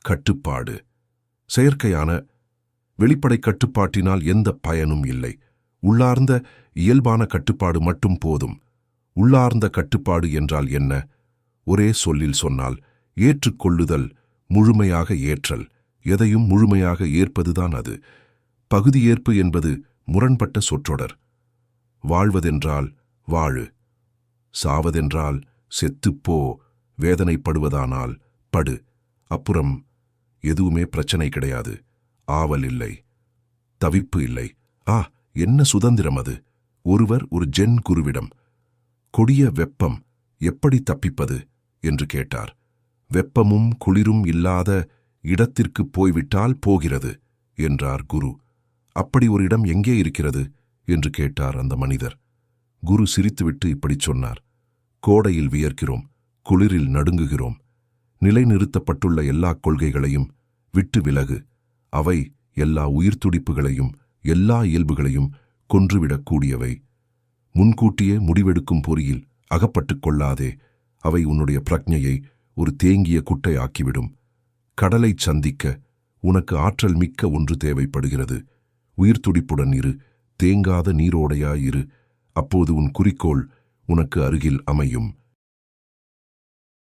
கட்டுப்பாடு. செயற்கையான வெளிப்படை கட்டுப்பாட்டினால் எந்த பயனும் இல்லை. உள்ளார்ந்த இயல்பான கட்டுப்பாடு மட்டும் போதும். உள்ளார்ந்த கட்டுப்பாடு என்றால் என்ன? ஒரே சொல்லில் சொன்னால் ஏற்றுக்கொள்ளுதல், முழுமையாக ஏற்றல். எதையும் முழுமையாக ஏற்பதுதான் அது. பகுதியேற்பு என்பது முரண்பட்ட சொற்றொடர். வாழ்வதென்றால் வாழு, சாவதென்றால் செத்துப்போ, வேதனைப்படுவதானால் படு. அப்புறம் எதுவுமே பிரச்சனை கிடையாது. ஆவல் இல்லை, தவிப்பு இல்லை. என்ன சுதந்திரம் அது! ஒருவர் ஒரு ஜென் குருவிடம், கொடிய வெப்பம் எப்படி தப்பிப்பது என்று கேட்டார். வெப்பமும் குளிரும் இல்லாத இடத்திற்கு போய்விட்டால் போகிறது என்றார் குரு. அப்படி ஒரு இடம் எங்கே இருக்கிறது என்று கேட்டார் அந்த மனிதர். குரு சிரித்துவிட்டு இப்படிச் சொன்னார். கோடையில் வியர்க்கிறோம், குளிரில் நடுங்குகிறோம். நிலைநிறுத்தப்பட்டுள்ள எல்லா கொள்கைகளையும் விட்டு விலகு. அவை எல்லா உயிர்த்துடிப்புகளையும் எல்லா இயல்புகளையும் கொன்றுவிடக்கூடியவை. முன்கூட்டியே முடிவெடுக்கும் பொறியில் அகப்பட்டுக் கொள்ளாதே. அவை உன்னுடைய பிரக்ஞையை ஒரு தேங்கிய குட்டையாக்கிவிடும். கடலைச் சந்திக்க உனக்கு ஆற்றல் மிக்க ஒன்று தேவைப்படுகிறது. உயிர்த்துடிப்புடன் இரு, தேங்காத நீரோடையாயிரு. அப்போது உன் குறிக்கோள் உனக்கு அருகில் அமையும்.